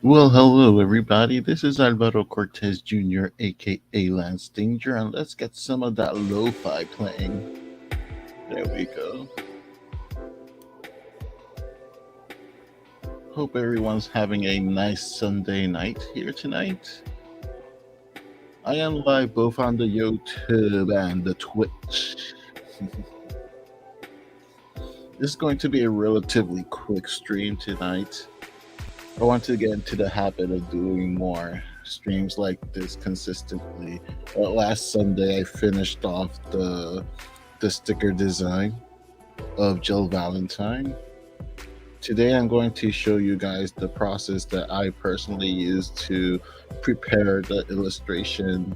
Well, hello everybody. This is Alvaro Cortez Jr., aka Lance Danger, and let's get some of that lo-fi playing. There we go. Hope everyone's having a nice Sunday night here tonight. I am live both on the YouTube and the Twitch. This is going to be a relatively quick stream tonight. I want to get into the habit of doing more streams like this consistently. Last Sunday, I finished off the sticker design of Jill Valentine. Today, I'm going to show you guys the process that I personally use to prepare the illustration,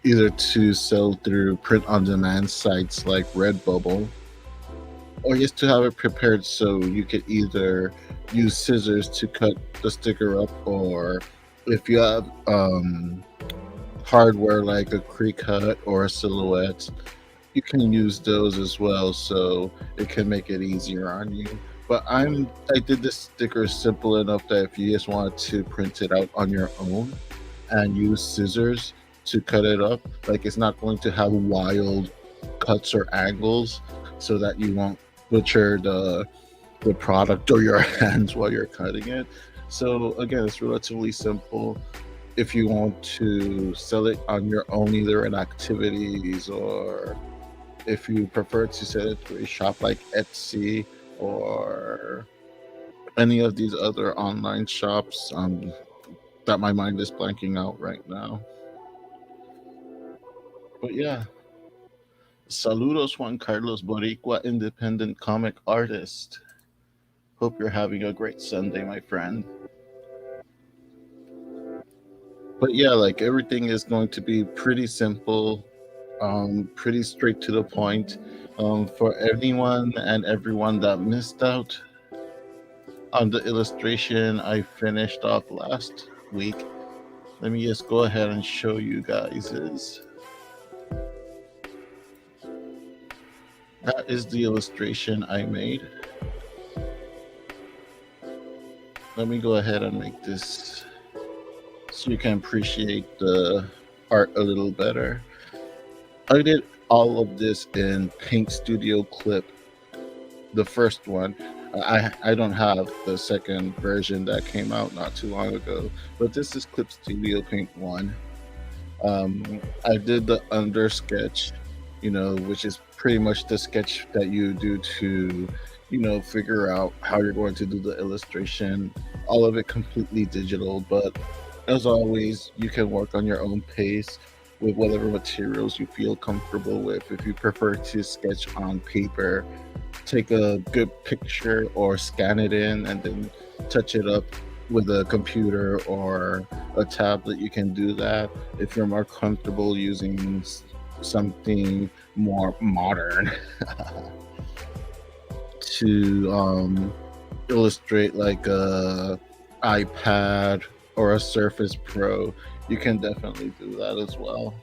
either to sell through print-on-demand sites like Redbubble, or just to have it prepared so you could either use scissors to cut the sticker up, or if you have hardware like a Cricut or a Silhouette, you can use those as well, so it can make it easier on you. But I did this sticker simple enough that if you just wanted to print it out on your own and use scissors to cut it up, like it's not going to have wild cuts or angles, so that you won't butcher the product or your hands while you're cutting it. So again, it's relatively simple. If you want to sell it on your own, either in activities, or if you prefer to sell it to a shop like Etsy or any of these other online shops, that my mind is blanking out right now. But yeah, saludos Juan Carlos Boricua, independent comic artist. Hope you're having a great Sunday, my friend. But yeah, like everything is going to be pretty simple, pretty straight to the point. For anyone and everyone that missed out on the illustration I finished off last week, let me just go ahead and show you guys is that is the illustration I made. Let me go ahead and make this so you can appreciate the art a little better. I did all of this in Paint Studio Clip, the first one. I don't have the second version that came out not too long ago, but this is Clip Studio Paint 1. I did the under sketch, which is pretty much the sketch that you do to, figure out how you're going to do the illustration. All of it completely digital, but as always, you can work on your own pace with whatever materials you feel comfortable with. If you prefer to sketch on paper, take a good picture or scan it in and then touch it up with a computer or a tablet, you can do that. If you're more comfortable using something more modern to illustrate, like a iPad or a Surface Pro, you can definitely do that as well.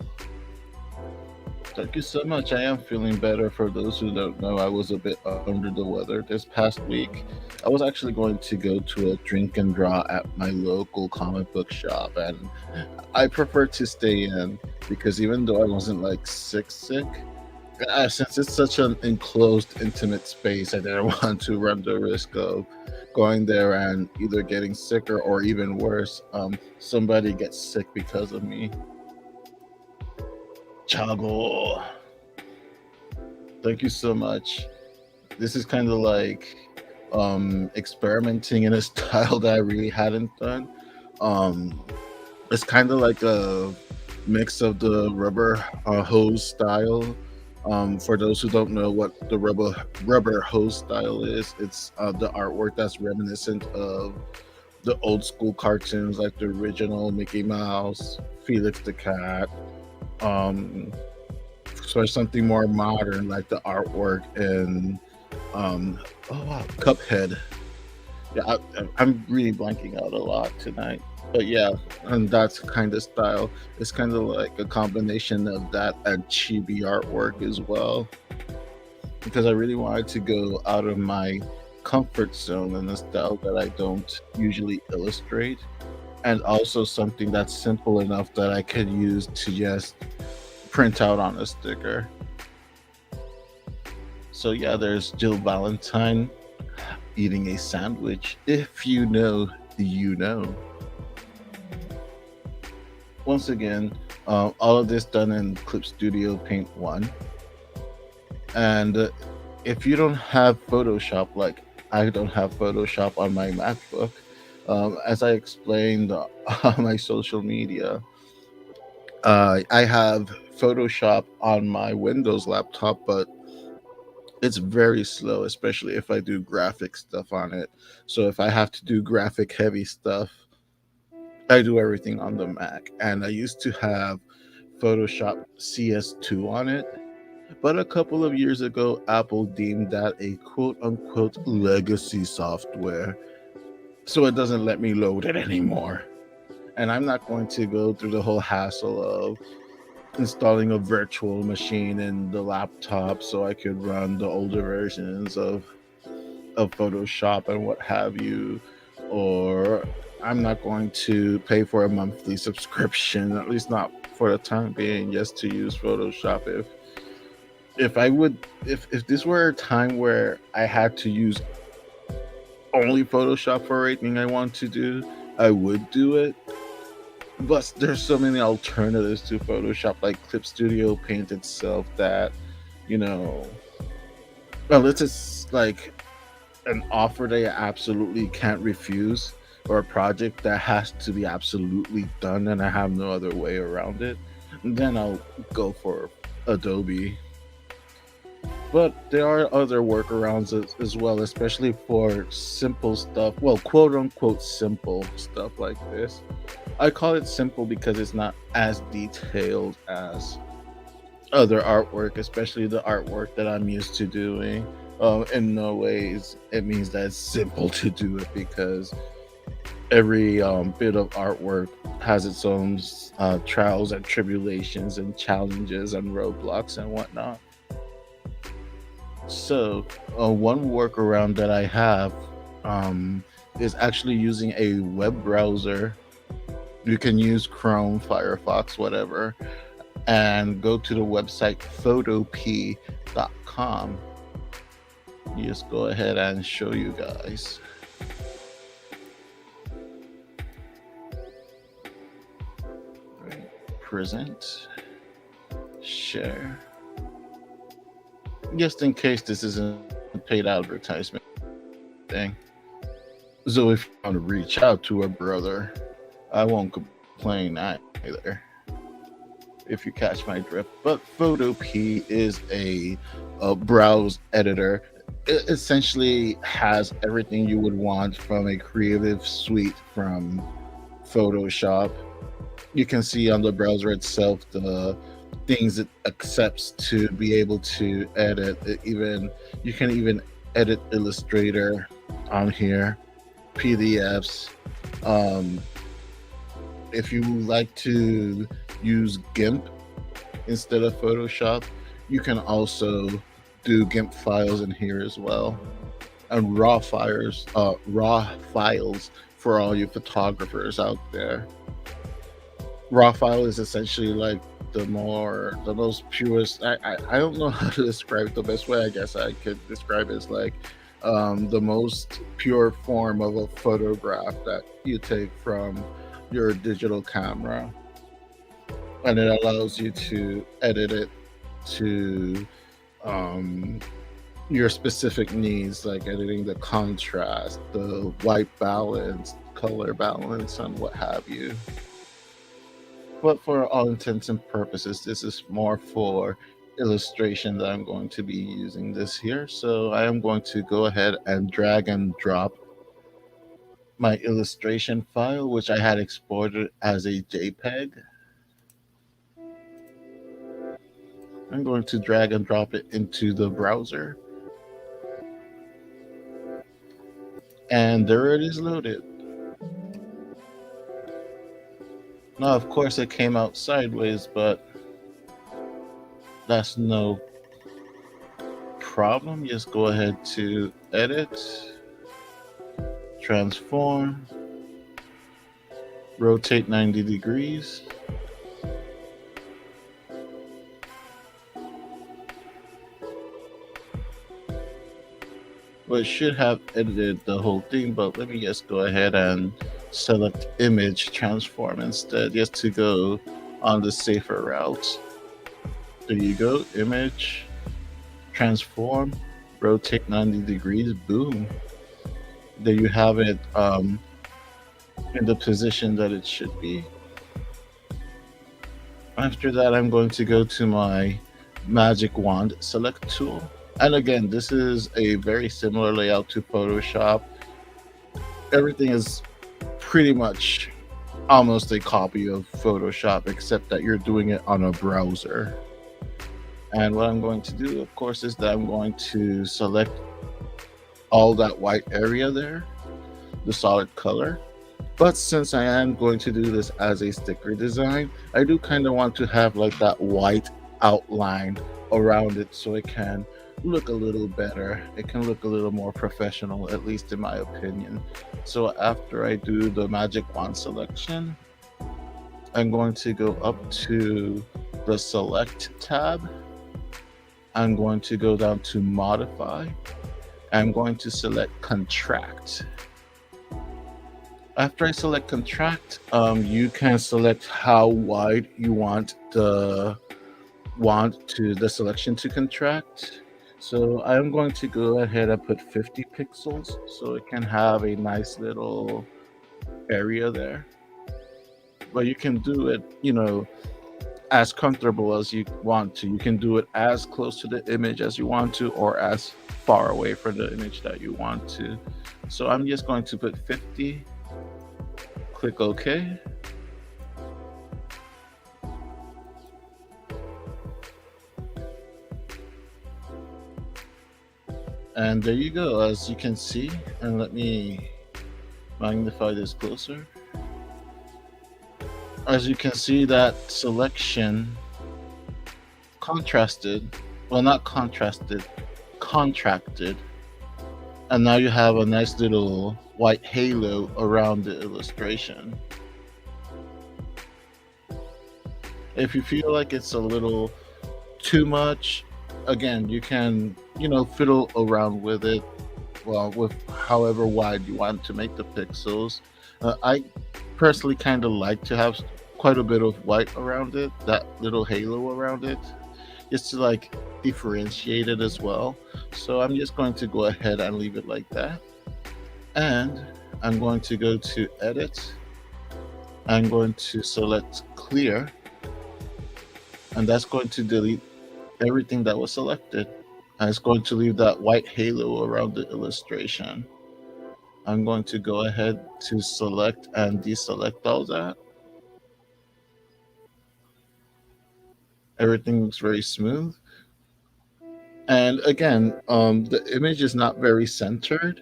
Thank you so much. I am feeling better. For those who don't know, I was a bit under the weather this past week. I was actually going to go to a drink and draw at my local comic book shop, and I prefer to stay in because even though I wasn't like sick, since it's such an enclosed, intimate space, I didn't want to run the risk of going there and either getting sicker or even worse, somebody gets sick because of me. Chago. Thank you so much. This is kind of like experimenting in a style that I really hadn't done. Um, it's kind of like a mix of the rubber hose style. For those who don't know what the rubber hose style is, it's the artwork that's reminiscent of the old school cartoons, like the original Mickey Mouse, Felix the Cat. Um, so it's something more modern, like the artwork in oh wow, Cuphead. Yeah, I'm really blanking out a lot tonight, but yeah, and that's kind of style. It's kind of like a combination of that and chibi artwork as well, because I really wanted to go out of my comfort zone and a style that I don't usually illustrate, and also something that's simple enough that I could use to just print out on a sticker. So yeah, there's Jill Valentine eating a sandwich. If you know, you know. Once again, all of this done in Clip Studio Paint 1. And if you don't have Photoshop, like I don't have Photoshop on my MacBook, as I explained on my social media, I have Photoshop on my Windows laptop, but it's very slow, especially if I do graphic stuff on it. So if I have to do graphic heavy stuff, I do everything on the Mac. And I used to have Photoshop CS2 on it. But a couple of years ago, Apple deemed that a quote unquote legacy software. So it doesn't let me load it anymore. And I'm not going to go through the whole hassle of installing a virtual machine in the laptop so I could run the older versions of Photoshop and what have you. Or I'm not going to pay for a monthly subscription, at least not for the time being, just to use Photoshop. If this were a time where I had to use only Photoshop for everything I want to do, I would do it. But there's so many alternatives to Photoshop, like Clip Studio Paint itself, that you know, well, it's just like an offer that you absolutely can't refuse, or a project that has to be absolutely done, and I have no other way around it. Then I'll go for Adobe. But there are other workarounds as well, especially for simple stuff. Well, quote unquote simple stuff like this. I call it simple because it's not as detailed as other artwork, especially the artwork that I'm used to doing. In no ways it means that it's simple to do it, because every bit of artwork has its own trials and tribulations and challenges and roadblocks and whatnot. So, one workaround that I have is actually using a web browser. You can use Chrome, Firefox, whatever, and go to the website photop.com. Just go ahead and show you guys. Right. Present, share. Just in case this isn't a paid advertisement thing. So if you want to reach out to a brother, I won't complain either, if you catch my drift. But Photop is a browse editor. It essentially has everything you would want from a creative suite from Photoshop. You can see on the browser itself the things it accepts to be able to edit. You can even edit Illustrator on here, PDFs. If you like to use GIMP instead of Photoshop, you can also do GIMP files in here as well, and raw files for all you photographers out there. Raw file is essentially like the most purest. I don't know how to describe it. The best way I guess I could describe it is like the most pure form of a photograph that you take from your digital camera, and it allows you to edit it to your specific needs, like editing the contrast, the white balance, color balance, and what have you. But for all intents and purposes, this is more for illustration that I'm going to be using this here. So I am going to go ahead and drag and drop my illustration file, which I had exported as a JPEG. I'm going to drag and drop it into the browser. And there it is loaded. Now, of course, it came out sideways, but that's no problem. Just go ahead to edit, transform, rotate 90 degrees. Well, it should have edited the whole thing, but let me just go ahead and select image transform instead, just to go on the safer route. There you go, image transform, rotate 90 degrees, boom. There you have it in the position that it should be. After that, I'm going to go to my magic wand select tool. And again, this is a very similar layout to Photoshop. Everything is pretty much almost a copy of Photoshop, except that you're doing it on a browser. And what I'm going to do, of course, is that I'm going to select all that white area there, the solid color. But since I am going to do this as a sticker design, I do kind of want to have like that white outline around it so it can look a little better. It can look a little more professional, at least in my opinion. So after I do the magic wand selection, I'm going to go up to the select tab. I'm going to go down to modify. I'm going to select contract. After I select contract, you can select how wide you want the selection to contract. So I'm going to go ahead and put 50 pixels so it can have a nice little area there. But you can do it, as comfortable as you want to. You can do it as close to the image as you want to, or as far away from the image that you want to. So I'm just going to put 50. Click OK. And there you go, as you can see. And let me magnify this closer. As you can see, that selection contrasted, well, not contrasted, contracted. And now you have a nice little white halo around the illustration. If you feel like it's a little too much, again, you can, fiddle around with it, well, with however wide you want to make the pixels. I personally kind of like to have quite a bit of white around it, that little halo around it, just to like differentiate it as well. So I'm just going to go ahead and leave it like that. And I'm going to go to edit. I'm going to select clear. And that's going to delete everything that was selected. And it's going to leave that white halo around the illustration. I'm going to go ahead to select and deselect all that. Everything looks very smooth. And again, the image is not very centered.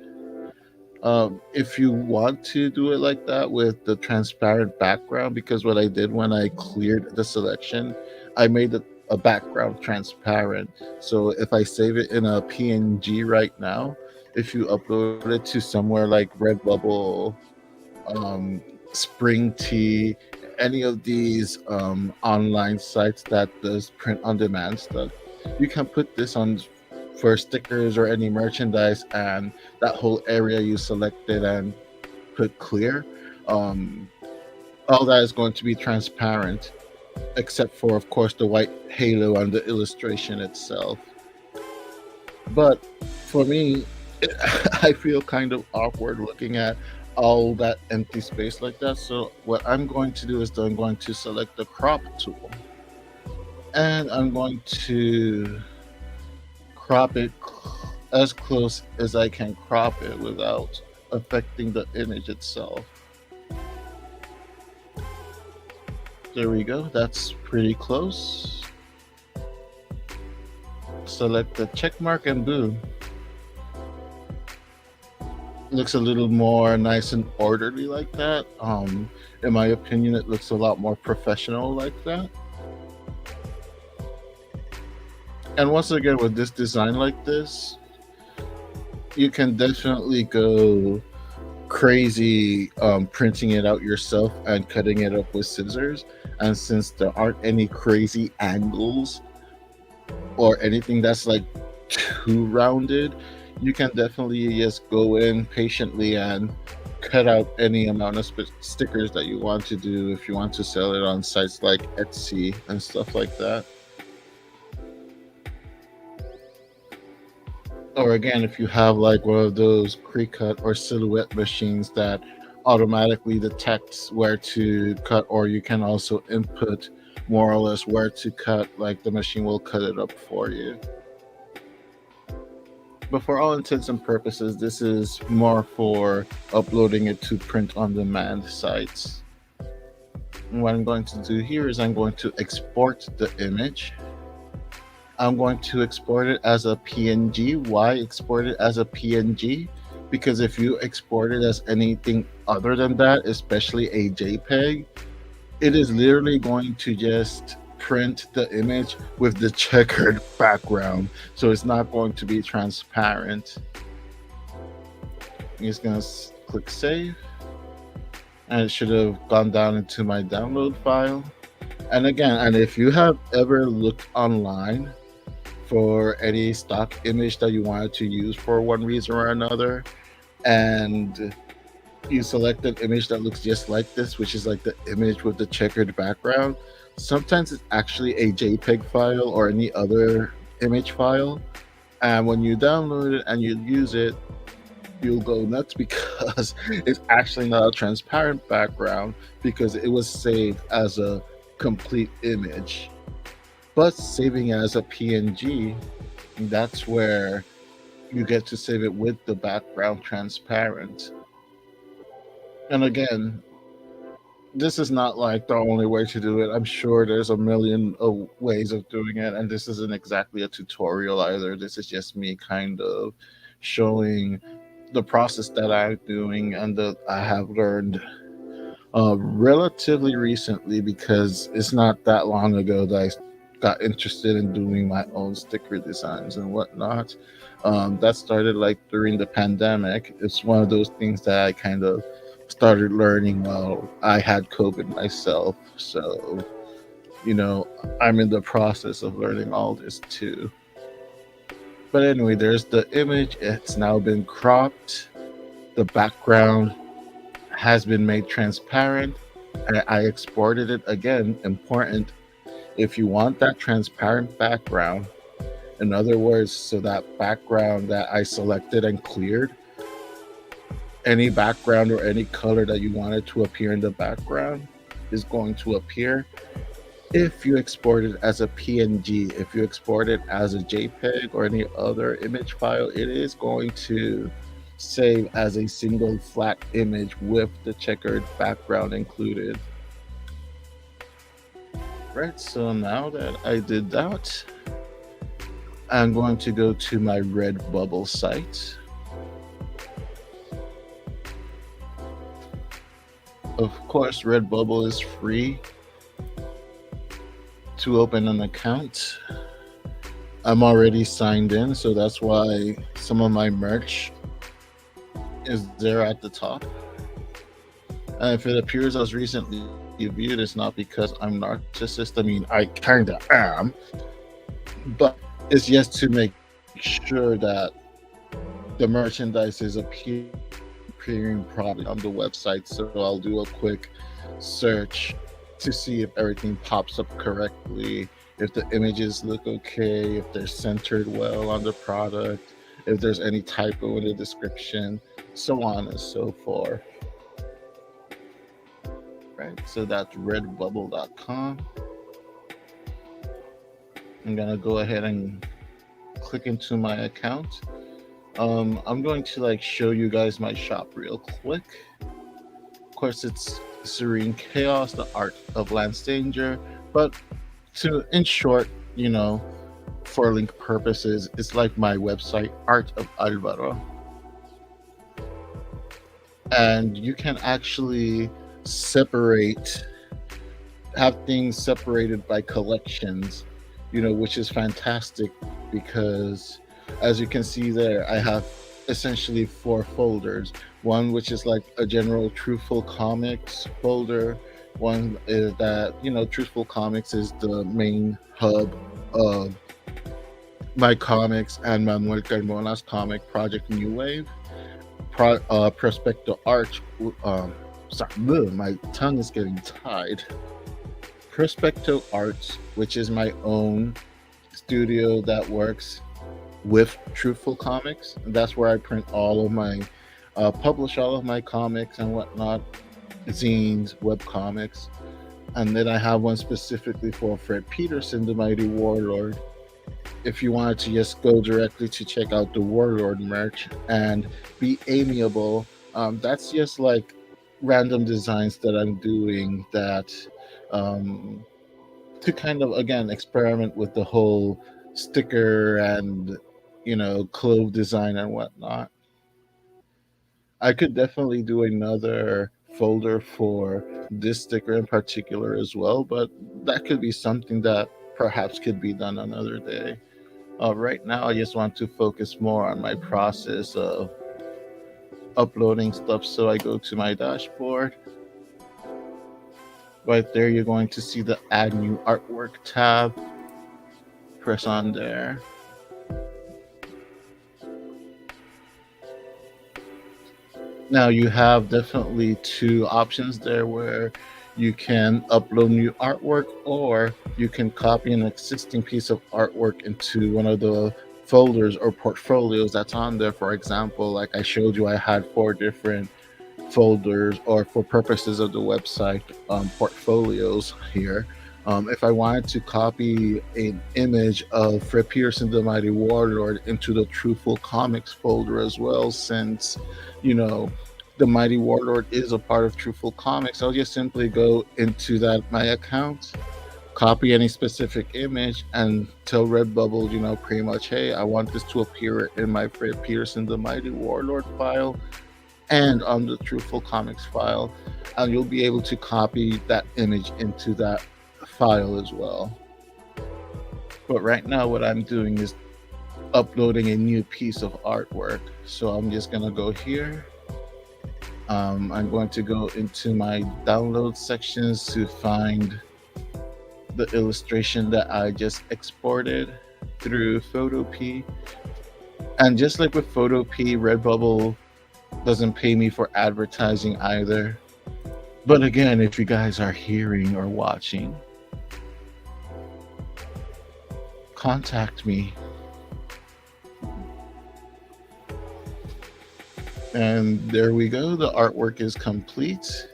If you want to do it like that with the transparent background, because what I did when I cleared the selection, I made a background transparent. So if I save it in a PNG right now, if you upload it to somewhere like Redbubble, Spring Tea, any of these online sites that does print on demand stuff, you can put this on for stickers or any merchandise, and that whole area you selected and put clear, all that is going to be transparent, except for, of course, the white halo on the illustration itself. But for me, I feel kind of awkward looking at all that empty space like that. So what I'm going to do is I'm going to select the crop tool, and I'm going to crop it as close as I can crop it without affecting the image itself. There we go, that's pretty close. Select the check mark and boom. Looks a little more nice and orderly like that. In my opinion, it looks a lot more professional like that. And once again, with this design like this, you can definitely go crazy printing it out yourself and cutting it up with scissors. And since there aren't any crazy angles or anything that's like too rounded, you can definitely just go in patiently and cut out any amount of stickers that you want to do if you want to sell it on sites like Etsy and stuff like that. Or again, if you have like one of those pre-cut or silhouette machines that automatically detects where to cut, or you can also input more or less where to cut, like the machine will cut it up for you. But for all intents and purposes, this is more for uploading it to print on demand sites. And what I'm going to do here is I'm going to export the image. I'm going to export it as a PNG. Why export it as a PNG? Because if you export it as anything other than that, especially a JPEG, it is literally going to just print the image with the checkered background. So it's not going to be transparent. I'm just going to click save. And it should have gone down into my download file. And again, and if you have ever looked online for any stock image that you wanted to use for one reason or another, and you select an image that looks just like this, which is like the image with the checkered background, sometimes it's actually a JPEG file or any other image file. And when you download it and you use it, you'll go nuts because it's actually not a transparent background because it was saved as a complete image. But saving as a PNG, that's where you get to save it with the background transparent. And again, this is not like the only way to do it. I'm sure there's a million of ways of doing it, and this isn't exactly a tutorial either. This is just me kind of showing the process that I'm doing and that I have learned relatively recently, because it's not that long ago that I got interested in doing my own sticker designs and whatnot. That started like during the pandemic. It's one of those things that I kind of started learning while I had COVID myself. So, I'm in the process of learning all this too. But anyway, there's the image. It's now been cropped. The background has been made transparent. And I exported it again. Important. If you want that transparent background, in other words, so that background that I selected and cleared, any background or any color that you wanted to appear in the background is going to appear. If you export it as a PNG, if you export it as a JPEG or any other image file, it is going to save as a single flat image with the checkered background included. Right, so now that I did that, I'm going to go to my Redbubble site. Of course, Redbubble is free to open an account. I'm already signed in, so that's why some of my merch is there at the top. And if it appears as recently viewed, it's not because I'm narcissist. I mean, I kind of am, but it's just to make sure that the merchandise is appearing properly on the website. So I'll do a quick search to see if everything pops up correctly, if the images look okay, if they're centered well on the product, if there's any typo in the description, so on and so forth. Right, so that's redbubble.com. I'm gonna go ahead and click into my account. I'm going to show you guys my shop real quick. Of course, it's Serene Chaos, the art of Lance Danger, but in short, for link purposes, it's like my website, Art of Alvaro. And you can actually have things separated by collections, which is fantastic because as you can see there, I have essentially 4 folders. One which is like a general Truthful Comics folder. One is that, Truthful Comics is the main hub of my comics and Manuel Carmona's comic project New Wave. Prospecto Arch. Sorry, my tongue is getting tied. Prospecto Arts, which is my own studio that works with Truthful Comics. And that's where I print all of my, publish all of my comics and whatnot, zines, web comics. And then I have one specifically for Fred Peterson, the Mighty Warlord. If you wanted to just go directly to check out the Warlord merch and be amiable, that's just like random designs that I'm doing that, um, to kind of again experiment with the whole sticker and clove design and whatnot. I could definitely do another folder for this sticker in particular as well, but that could be something that perhaps could be done another day. Right now, I just want to focus more on my process of uploading stuff. So I go to my dashboard. Right there, you're going to see the Add New Artwork tab. Press on there. Now you have definitely two options there where you can upload new artwork or you can copy an existing piece of artwork into one of the folders or portfolios that's on there. For example, like I showed you, I had four different folders, or for purposes of the website, portfolios here. If I wanted to copy an image of Fred Pearson, the Mighty Warlord, into the Truthful Comics folder as well, since, you know, the Mighty Warlord is a part of Truthful Comics, I'll just simply go into that my account, copy any specific image, and tell Redbubble, pretty much, hey, I want this to appear in my Fred Pearson, the Mighty Warlord file and on the Truthful Comics file, and you'll be able to copy that image into that file as well. But right now, what I'm doing is uploading a new piece of artwork. So I'm just gonna go here. I'm going to go into my download sections to find the illustration that I just exported through Photopea. And just like with Photopea, Redbubble doesn't pay me for advertising either. But again, if you guys are hearing or watching, contact me. And there we go. The artwork is complete.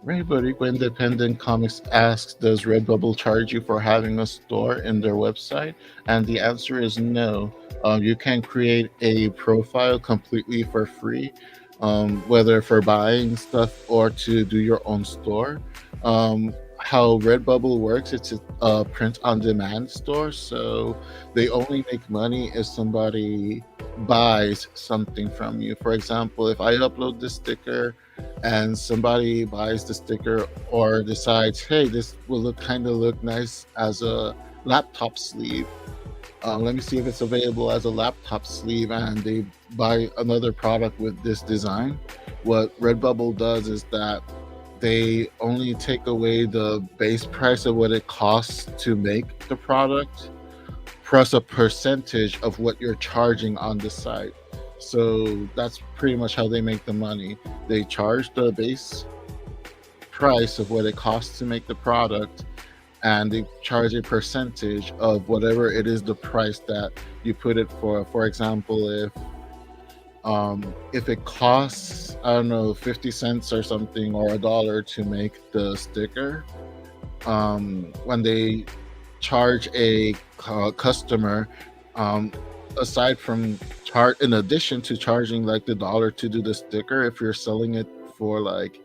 Rainbow Independent Comics asks, does Redbubble charge you for having a store in their website? And the answer is no. You can create a profile completely for free, whether for buying stuff or to do your own store. How Redbubble works, it's a print on demand store. So they only make money if somebody buys something from you. For example, if I upload this sticker and somebody buys the sticker or decides, hey, this will look nice as a laptop sleeve. Let me see if it's available as a laptop sleeve, and they buy another product with this design. What Redbubble does is that they only take away the base price of what it costs to make the product, plus a percentage of what you're charging on the site. So that's pretty much how they make the money. They charge the base price of what it costs to make the product, and they charge a percentage of whatever it is the price that you put it for. For example, if it costs, I don't know, 50 cents or something, or a dollar to make the sticker, when they charge a customer, aside from in addition to charging like the dollar to do the sticker, if you're selling it for like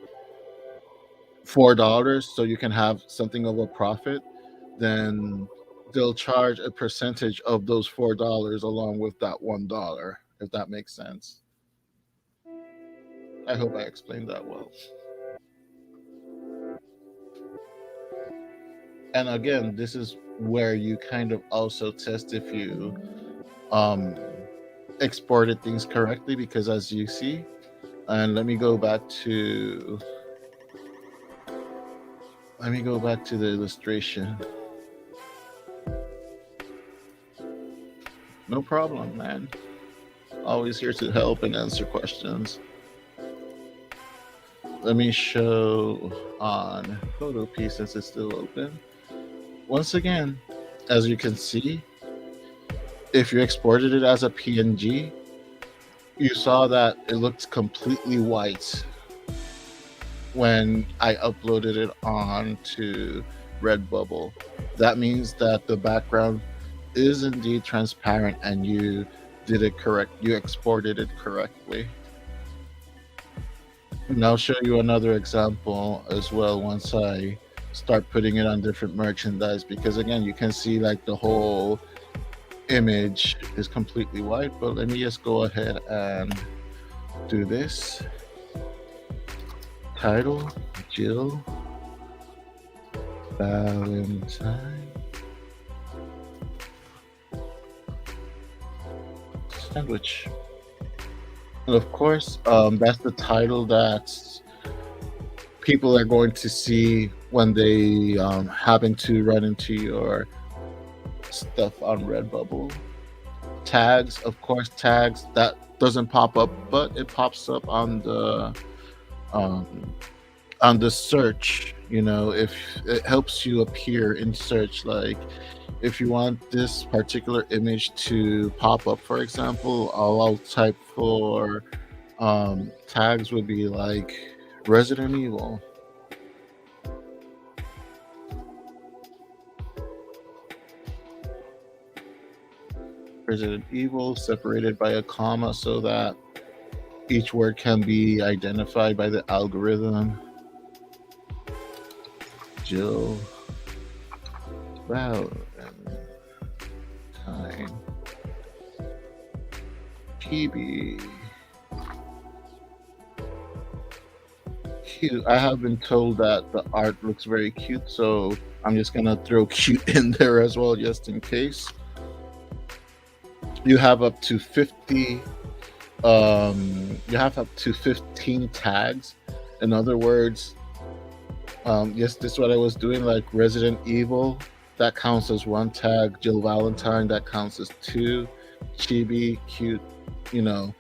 $4 so you can have something of a profit, then they'll charge a percentage of those $4 along with that $1, if that makes sense. I hope I explained that well. And again, this is where you kind of also test if you um, exported things correctly. Because as you see, and let me go back to the illustration. No problem, man. Always here to help and answer questions. Let me show on photo piece since it's still open. Once again, as you can see, if you exported it as a PNG, you saw that it looked completely white when I uploaded it onto Redbubble. That means that the background is indeed transparent and you did it correct. You exported it correctly. And I'll show you another example as well once I start putting it on different merchandise, because again, you can see like the whole image is completely white. But let me just go ahead and do this. Title: Jill Valentine sandwich. And of course, that's the title that people are going to see when they happen to run into your stuff on Redbubble. Tags, of course, tags that doesn't pop up, but it pops up um, on the search. You know, if it helps you appear in search, like if you want this particular image to pop up, for example, I'll type for tags would be like Resident Evil. Resident Evil separated by a comma so that each word can be identified by the algorithm. Jill Valentine PB. Cute. I have been told that the art looks very cute, so I'm just gonna throw cute in there as well, just in case. You have up to 50. You have up to 15 tags. In other words, yes, this is what I was doing. Like Resident Evil, that counts as one tag. Jill Valentine, that counts as two. Chibi, cute, you know,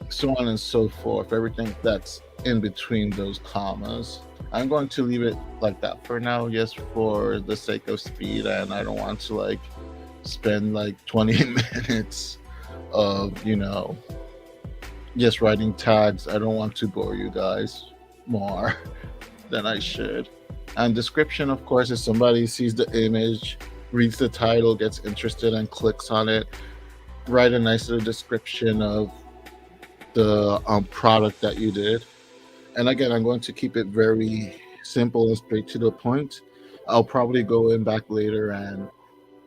so on and so forth. Everything that's in between those commas. I'm going to leave it like that for now, just for the sake of speed, and I don't want to like spend like 20 minutes of, you know, just writing tags. I don't want to bore you guys more than I should. And description, of course, if somebody sees the image, reads the title, gets interested and clicks on it, write a nice little description of the product that you did. And again, I'm going to keep it very simple and straight to the point. I'll probably go in back later and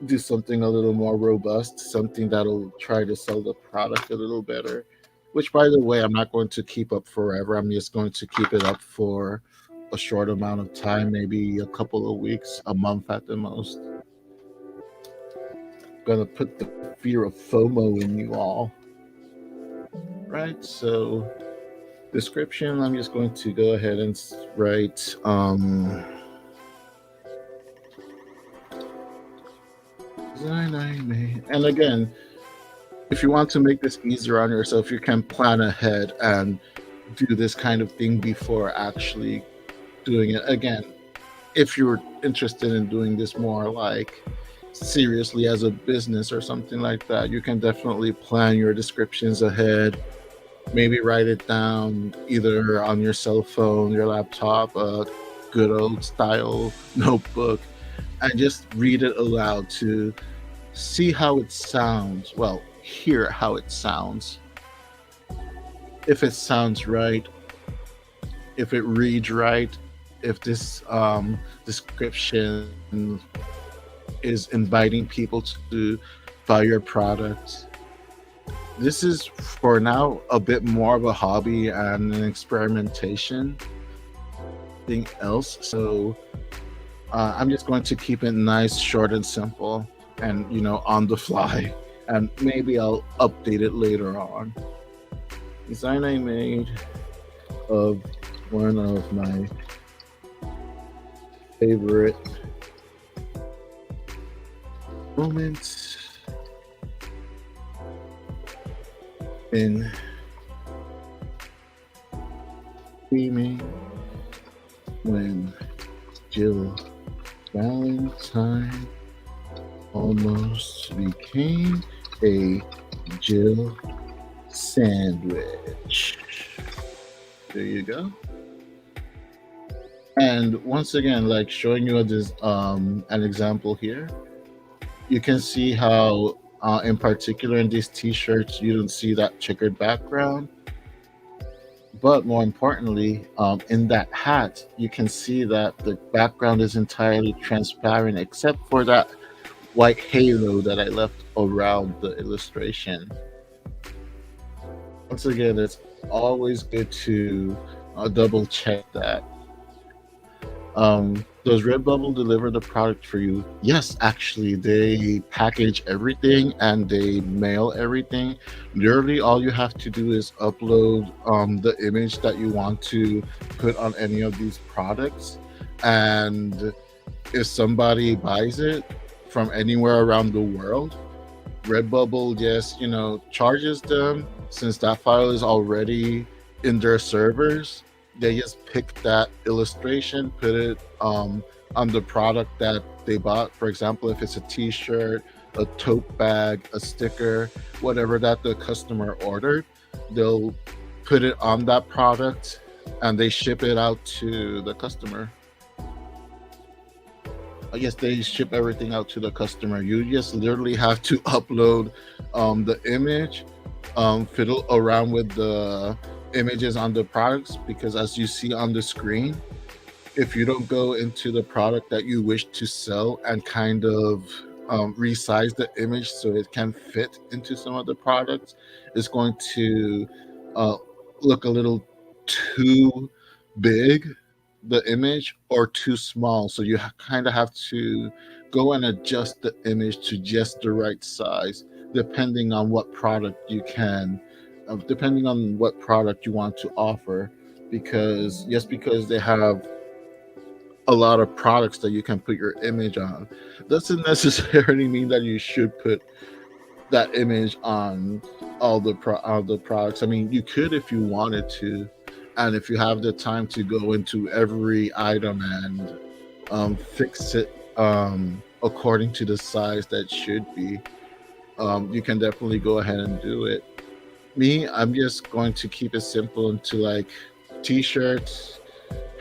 do something a little more robust, something that'll try to sell the product a little better. Which, by the way, I'm not going to keep up forever. I'm just going to keep it up for a short amount of time, maybe a couple of weeks, a month at the most. Gonna put the fear of FOMO in you all. Right, so description, I'm just going to go ahead and write design I made. And again, if you want to make this easier on yourself, you can plan ahead and do this kind of thing before actually doing it. Again, if you're interested in doing this more like seriously as a business or something like that, you can definitely plan your descriptions ahead. Maybe write it down either on your cell phone, your laptop, a good old style notebook, and just read it aloud to see how it sounds. Well, hear how it sounds. If it sounds right, if it reads right, if this description is inviting people to buy your product. This is for now a bit more of a hobby and an experimentation thing else. So I'm just going to keep it nice, short, and simple, and on the fly. And maybe I'll update it later on. Design I made of one of my favorite moments in gaming when Jill Valentine almost became a Jill sandwich. There you go. And once again, like showing you this an example here, you can see how in particular in these t-shirts you don't see that checkered background, but more importantly, in that hat you can see that the background is entirely transparent except for that white halo that I left around the illustration. Once again, it's always good to double check that. Does Redbubble deliver the product for you? Yes, actually, they package everything and they mail everything. Literally, all you have to do is upload the image that you want to put on any of these products. And if somebody buys it from anywhere around the world, Redbubble just, charges them since that file is already in their servers. They just pick that illustration, put it on the product that they bought. For example, if it's a t-shirt, a tote bag, a sticker, whatever that the customer ordered, they'll put it on that product and they ship it out to the customer. I guess they ship everything out to the customer. You just literally have to upload the image, fiddle around with the images on the products, because as you see on the screen, if you don't go into the product that you wish to sell and kind of resize the image so it can fit into some of the products, it's going to look a little too big, the image, or too small. So you kind of have to go and adjust the image to just the right size, depending on what product you can, depending on what product you want to offer. Because just because they have a lot of products that you can put your image on doesn't necessarily mean that you should put that image on all the products. I mean, you could if you wanted to, and if you have the time to go into every item and fix it according to the size that should be, you can definitely go ahead and do it. Me, I'm just going to keep it simple into like t-shirts,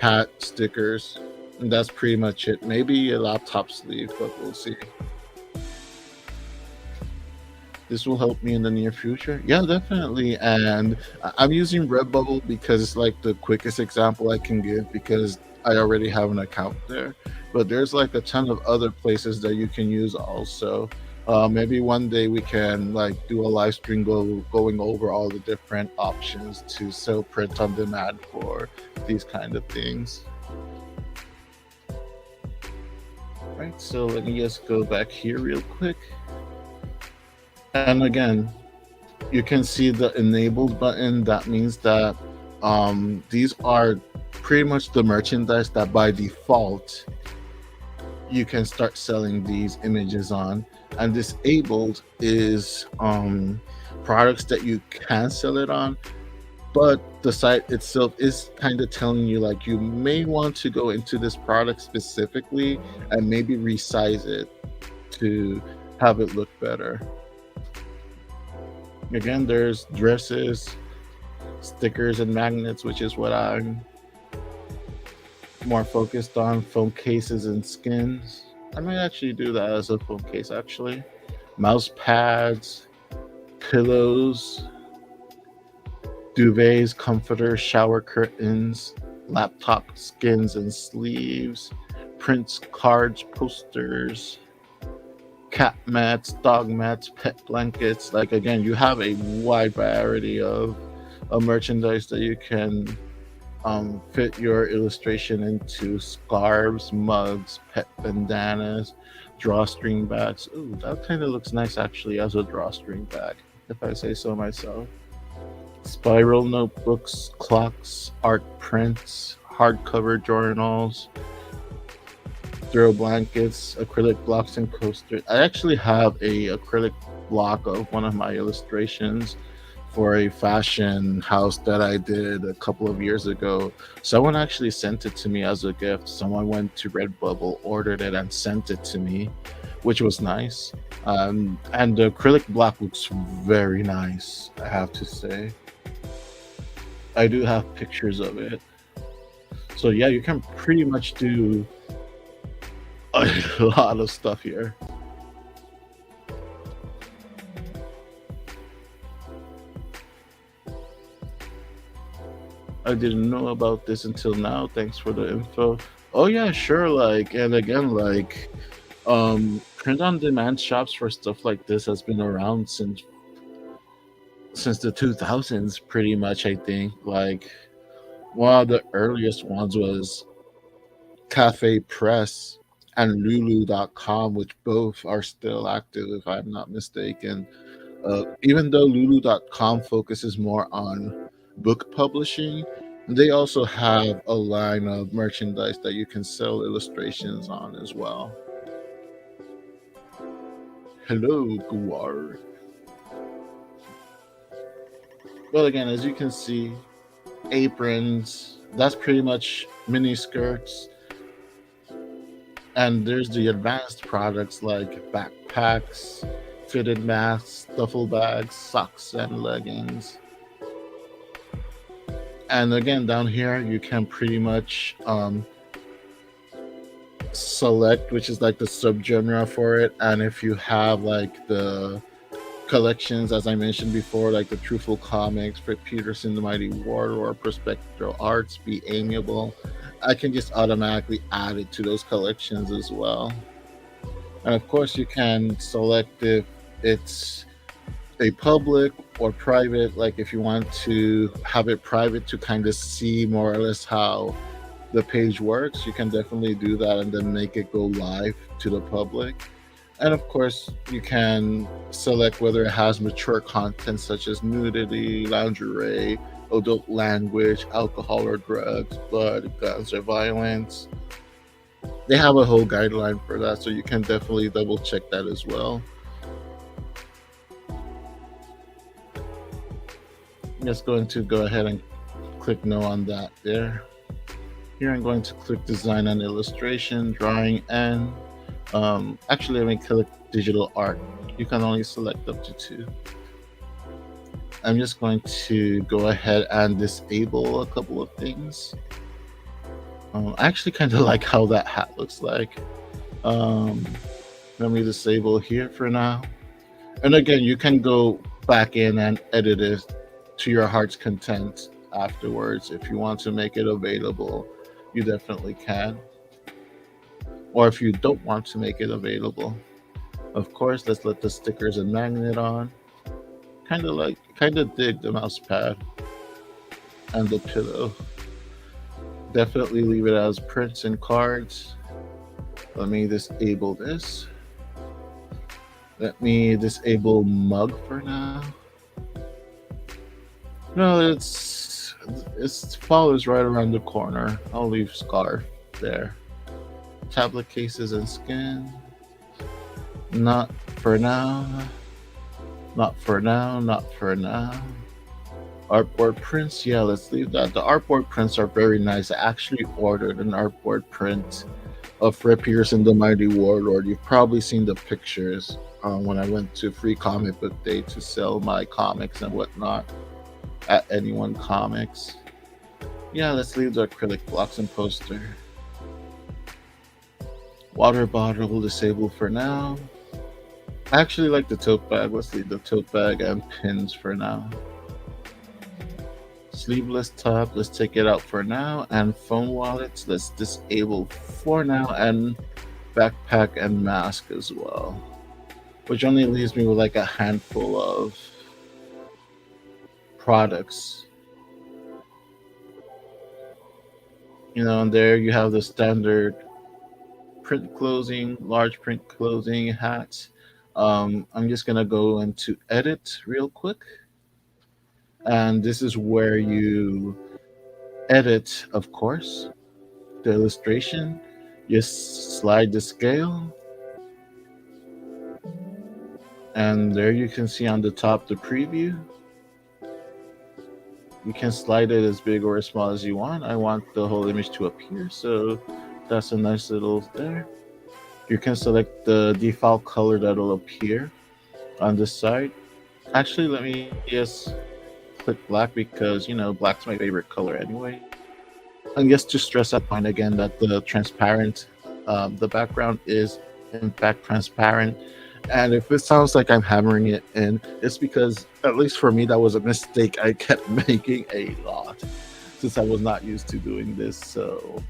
hat, stickers, and that's pretty much it. Maybe a laptop sleeve, but we'll see. This will help me in the near future. Yeah, definitely. And I'm using Redbubble because it's like the quickest example I can give, because I already have an account there. But there's like a ton of other places that you can use also. Maybe one day we can like do a live stream going over all the different options to sell print on demand for these kind of things. Right, so let me just go back here real quick. And again, you can see the enabled button. That means that these are pretty much the merchandise that by default you can start selling these images on. And disabled is products that you can sell it on, but the site itself is kind of telling you like you may want to go into this product specifically and maybe resize it to have it look better. Again, there's dresses, stickers, and magnets, which is what I'm more focused on. Phone cases and skins. I might actually do that as a phone case, actually. Mouse pads, pillows, duvets, comforters, shower curtains, laptop skins and sleeves, prints, cards, posters, cat mats, dog mats, pet blankets. Like again, you have a wide variety of merchandise that you can fit your illustration into scarves, mugs, pet bandanas, drawstring bags. Ooh, that kind of looks nice actually as a drawstring bag, if I say so myself. Spiral notebooks, clocks, art prints, hardcover journals, throw blankets, acrylic blocks, and coasters. I actually have a acrylic block of one of my illustrations for a fashion house that I did a couple of years ago. Someone actually sent it to me as a gift. Someone went to Redbubble, ordered it, and sent it to me, which was nice. And the acrylic block looks very nice, I have to say. I do have pictures of it. So yeah, you can pretty much do a lot of stuff here. I didn't know about this until now. Thanks for the info. Oh yeah, sure. Like, and again, like, print on demand shops for stuff like this has been around since the 2000s, pretty much. I think like one of the earliest ones was Cafe Press and Lulu.com, which both are still active, if I'm not mistaken. Even though Lulu.com focuses more on book publishing, they also have a line of merchandise that you can sell illustrations on as well. Hello, Guar. Well, again, as you can see, aprons, that's pretty much mini skirts. And there's the advanced products like backpacks, fitted masks, duffel bags, socks, and leggings. And again, down here, you can pretty much select which is like the subgenre for it. And if you have like the collections, as I mentioned before, like the Truthful Comics, Fred Peterson, The Mighty Warlord, Perspectral Arts, Be Amiable, I can just automatically add it to those collections as well. And of course, you can select if it's a public or private. Like if you want to have it private to kind of see more or less how the page works, you can definitely do that and then make it go live to the public. And of course, you can select whether it has mature content such as nudity, lingerie, adult language, alcohol or drugs, blood, guns, or violence. They have a whole guideline for that, so you can definitely double check that as well. I'm just going to go ahead and click no on that there. Here I'm going to click design and illustration, drawing, and actually let me click digital art. You can only select up to 2. I'm just going to go ahead and disable a couple of things. I actually kind of like how that hat looks like. Let me disable here for now. And again, you can go back in and edit it to your heart's content afterwards. If you want to make it available, you definitely can. Or if you don't want to make it available, of course, let's let the stickers and magnet on. Kind of dig the mouse pad and the pillow. Definitely leave it as prints and cards. Let me disable this. Let me disable mug for now. No, it follows right around the corner. I'll leave scarf there. Tablet cases and skin. Not for now. Not for now. Not for now. Artboard prints. Yeah, let's leave that. The artboard prints are very nice. I actually ordered an artboard print of Fred Peterson, The Mighty Warlord. You've probably seen the pictures when I went to Free Comic Book Day to sell my comics and whatnot at Anyone Comics. Yeah, let's leave the acrylic blocks and poster. Water bottle disabled for now. I actually like the tote bag. Let's leave the tote bag and pins for now. Sleeveless top, let's take it out for now. And phone wallets, let's disable for now. And backpack and mask as well. Which only leaves me with like a handful of products. And there you have the standard print closing, large print closing hats. I'm just gonna go into edit real quick, and this is where you edit, of course, the illustration. Just slide the scale, and there you can see on the top the preview. You can slide it as big or as small as you want. I want the whole image to appear, so that's a nice little there. You can select the default color that'll appear on this side. Actually, let me just click black because black's my favorite color anyway. And just to stress that point again, that the transparent, the background is in fact transparent. And if it sounds like I'm hammering it in, it's because, at least for me, that was a mistake I kept making a lot since I was not used to doing this. So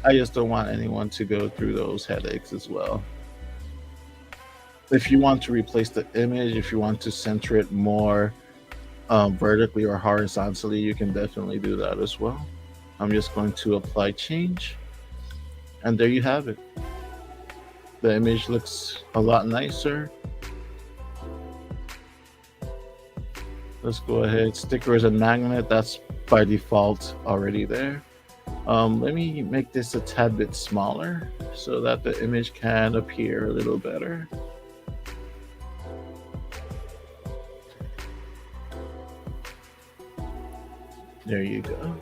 I just don't want anyone to go through those headaches as well. If you want to replace the image, if you want to center it more vertically or horizontally, you can definitely do that as well. I'm just going to apply change, and there you have it. The image looks a lot nicer. Let's go ahead. Stickers and magnet, that's by default already there. Let me make this a tad bit smaller so that the image can appear a little better. There you go.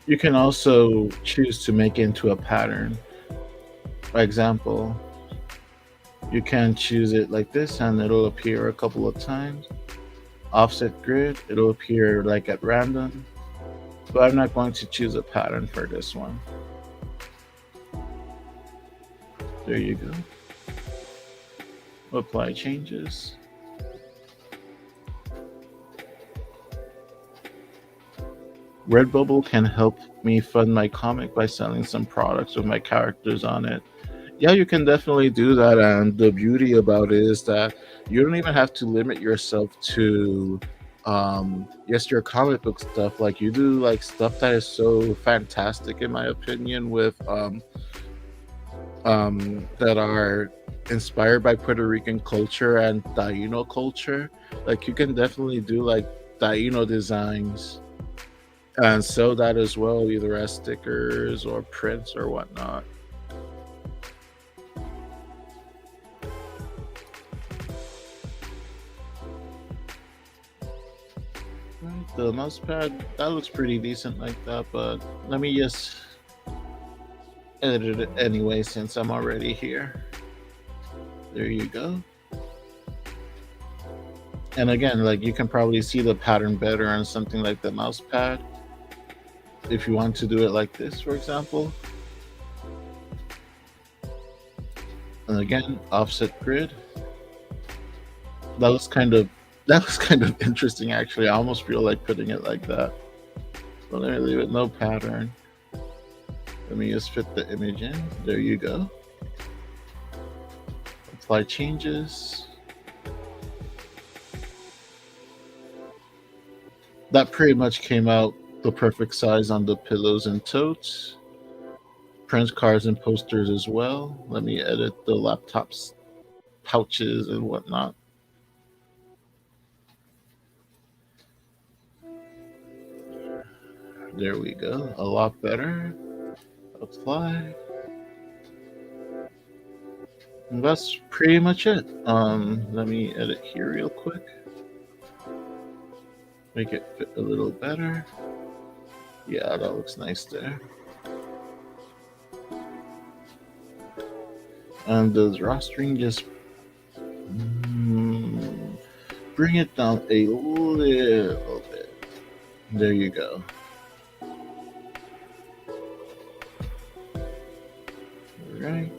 You can also choose to make it into a pattern. For example, you can choose it like this and it'll appear a couple of times. Offset grid, it'll appear like at random, but I'm not going to choose a pattern for this one. There you go. Apply changes. Redbubble can help me fund my comic by selling some products with my characters on it. Yeah, you can definitely do that. And the beauty about it is that you don't even have to limit yourself to yes, your comic book stuff. Like, you do like stuff that is so fantastic in my opinion, with that are inspired by Puerto Rican culture and Taino culture. Like, you can definitely do like Taino designs and sell that as well, either as stickers or prints or whatnot. Right, the mouse pad, that looks pretty decent like that, but let me just edit it anyway since I'm already here. There you go. And again, like, you can probably see the pattern better on something like the mouse pad. If you want to do it like this, for example. And again, offset grid. That was kind of interesting actually. I almost feel like putting it like that. But let me leave it no pattern. Let me just fit the image in. There you go. Apply changes. That pretty much came out the perfect size on the pillows and totes. Print cards and posters as well. Let me edit the laptop's pouches and whatnot. There we go. A lot better. Apply. And that's pretty much it. Let me edit here real quick. Make it fit a little better. Yeah, that looks nice there. And the drawstring, just bring it down a little bit. There you go. Alright.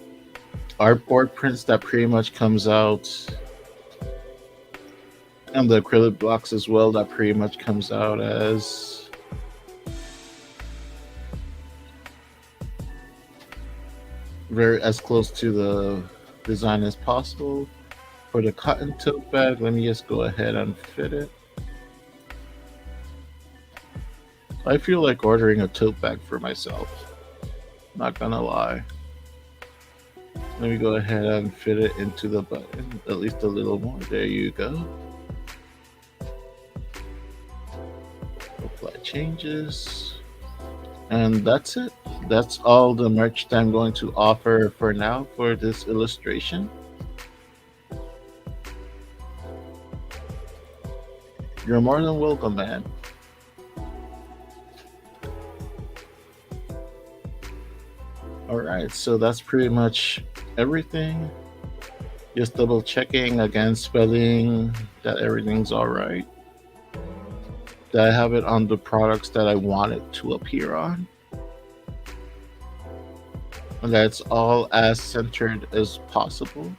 Artboard prints, that pretty much comes out. And the acrylic blocks as well, that pretty much comes out as as close to the design as possible. For the cotton tote bag, let me just go ahead and fit it. I feel like ordering a tote bag for myself. Not gonna lie. Let me go ahead and fit it into the button at least a little more. There you go. Apply changes. And that's it. That's all the merch that I'm going to offer for now for this illustration. You're more than welcome, man. Alright, so that's pretty much everything. Just double checking again, spelling that everything's alright. That I have it on the products that I want it to appear on. And that's all as centered as possible.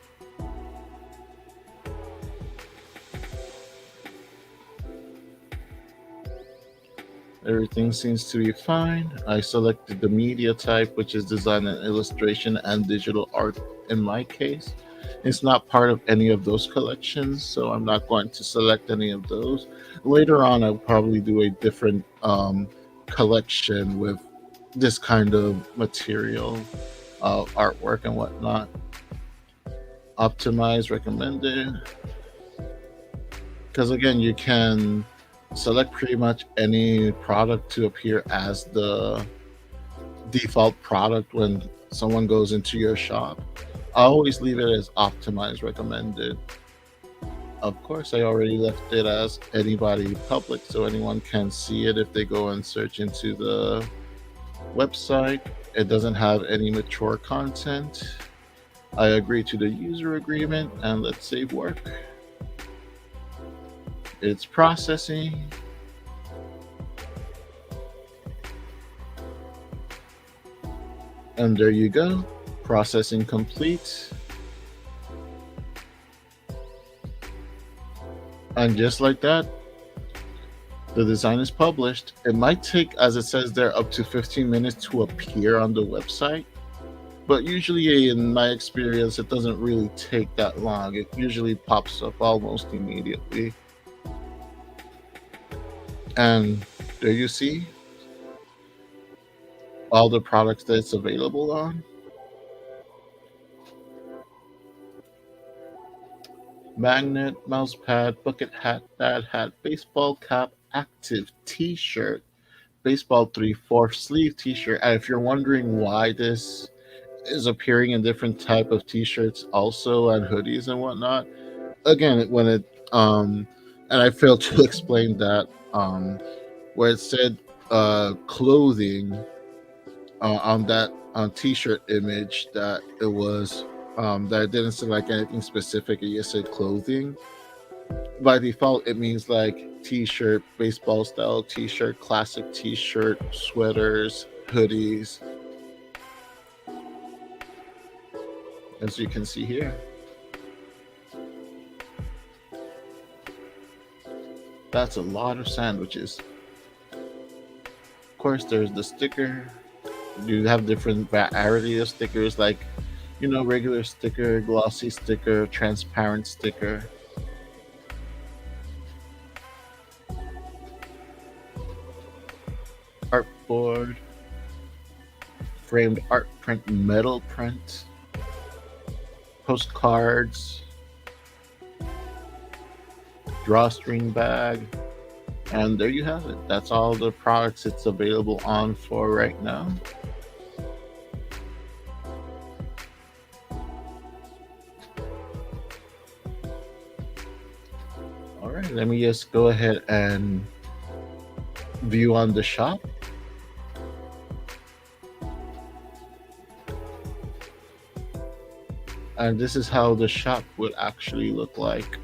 Everything seems to be fine. I selected the media type, which is design and illustration and digital art in my case. It's not part of any of those collections, so I'm not going to select any of those. Later on, I'll probably do a different collection with this kind of material, artwork and whatnot. Optimize recommended. Because again, you can select pretty much any product to appear as the default product when someone goes into your shop. I always leave it as optimized recommended. Of course, I already left it as anybody public, so anyone can see it if they go and search into the website. It doesn't have any mature content. I agree to the user agreement, and let's save work. It's processing. And there you go. Processing complete. And just like that, the design is published. It might take, as it says there, up to 15 minutes to appear on the website. But usually, in my experience, it doesn't really take that long. It usually pops up almost immediately. And there you see all the products that it's available on. Magnet, mouse pad, bucket hat, bad hat, baseball cap, active t-shirt, baseball 3/4 sleeve t-shirt. And if you're wondering why this is appearing in different type of t-shirts also and hoodies and whatnot, again, when it and I failed to explain that where it said clothing on that t-shirt image, that it was that it didn't say like anything specific. It just said clothing. By default, it means like t-shirt, baseball style t-shirt, classic t-shirt, sweaters, hoodies, as you can see here. That's a lot of sandwiches. Of course, there's the sticker. You have different variety of stickers, like, regular sticker, glossy sticker, transparent sticker. Artboard, framed art print, metal print, postcards, drawstring bag, and there you have it. That's all the products it's available on for right now. All right, let me just go ahead and view on the shop. And this is how the shop would actually look like.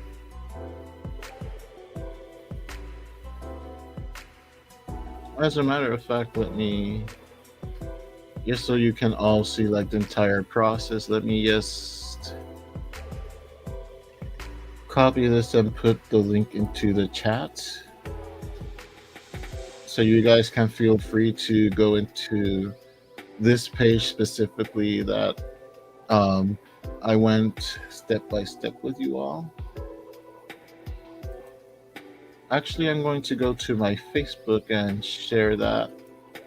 As a matter of fact, let me, just so you can all see like the entire process, let me just copy this and put the link into the chat. So you guys can feel free to go into this page specifically that I went step by step with you all. Actually, I'm going to go to my Facebook and share that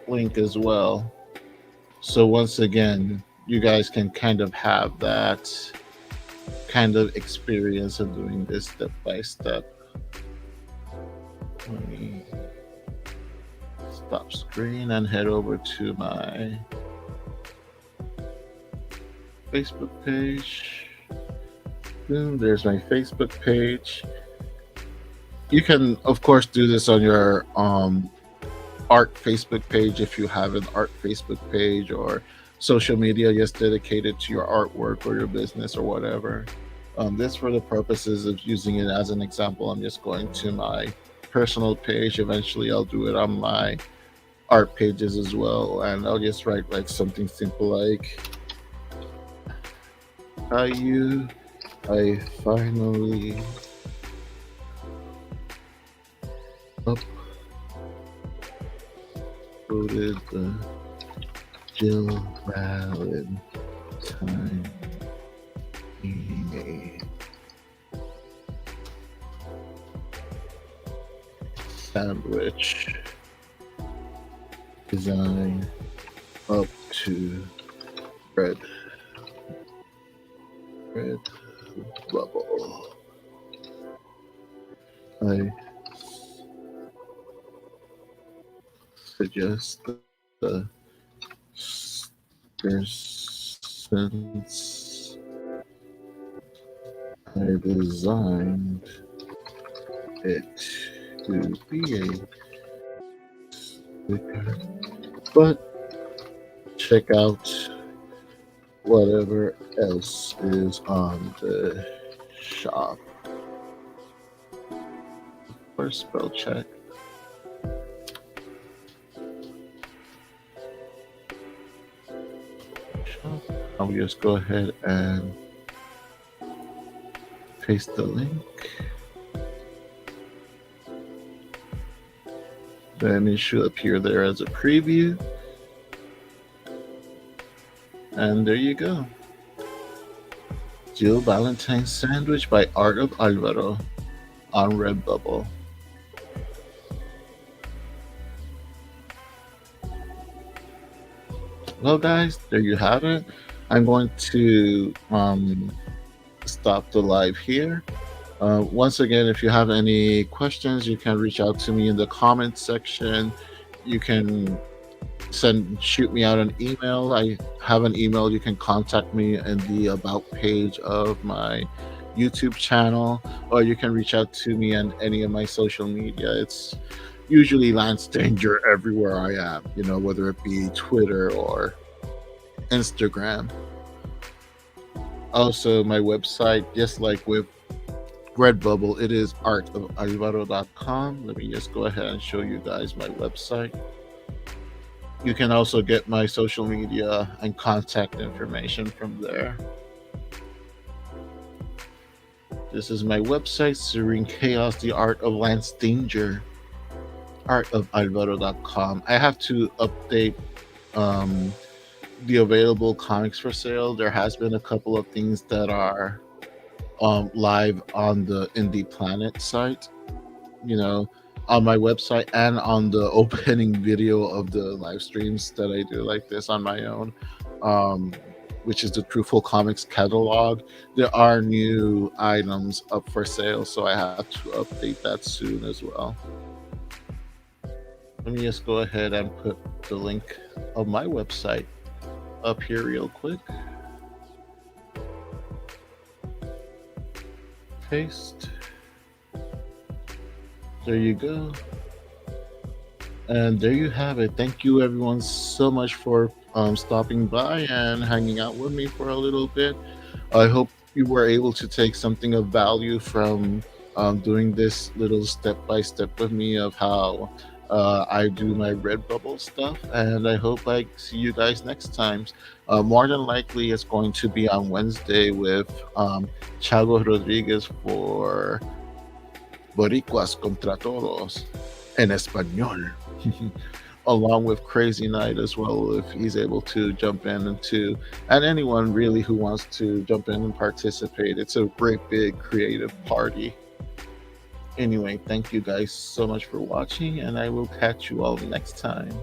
link as well. So once again, you guys can kind of have that kind of experience of doing this step by step. Let me stop screen and head over to my Facebook page. Boom, there's my Facebook page. You can, of course, do this on your art Facebook page if you have an art Facebook page or social media just dedicated to your artwork or your business or whatever. This for the purposes of using it as an example. I'm just going to my personal page. Eventually, I'll do it on my art pages as well, and I'll just write like something simple like I finally uploaded the Jill Valentine sandwich design up to Redbubble. I suggest the since I designed it to be a sticker, but check out whatever else is on the shop. First spell check. I'll just go ahead and paste the link. Then it should appear there as a preview. And there you go. Jill Valentine Sandwich by Art of Alvaro on Redbubble. Well, guys, there you have it. I'm going to stop the live here. Once again, if you have any questions, you can reach out to me in the comments section. You can shoot me out an email. I have an email. You can contact me in the about page of my YouTube channel, or you can reach out to me on any of my social media. It's usually Lance Danger everywhere I am, whether it be Twitter or Instagram. Also, my website, just like with Redbubble, it is artofalvaro.com. Let me just go ahead and show you guys my website. You can also get my social media and contact information from there. This is my website, Serene Chaos, the Art of Lance Danger, artofalvaro.com. I have to update the available comics for sale. There has been a couple of things that are live on the Indie Planet site, on my website and on the opening video of the live streams that I do like this on my own, which is the Truthful Comics catalog. There are new items up for sale, so I have to update that soon as well. Let me just go ahead and put the link of my website up here real quick. Paste. There you go. And there you have it. Thank you everyone so much for stopping by and hanging out with me for a little bit. I hope you were able to take something of value from doing this little step-by-step with me of how I do my Redbubble stuff. And I hope I see you guys next time. More than likely, it's going to be on Wednesday with Chavo Rodriguez for Boricuas contra Todos en Español, along with Crazy Night as well, if he's able to jump in and anyone really who wants to jump in and participate. It's a great big creative party. Anyway, thank you guys so much for watching, and I will catch you all next time.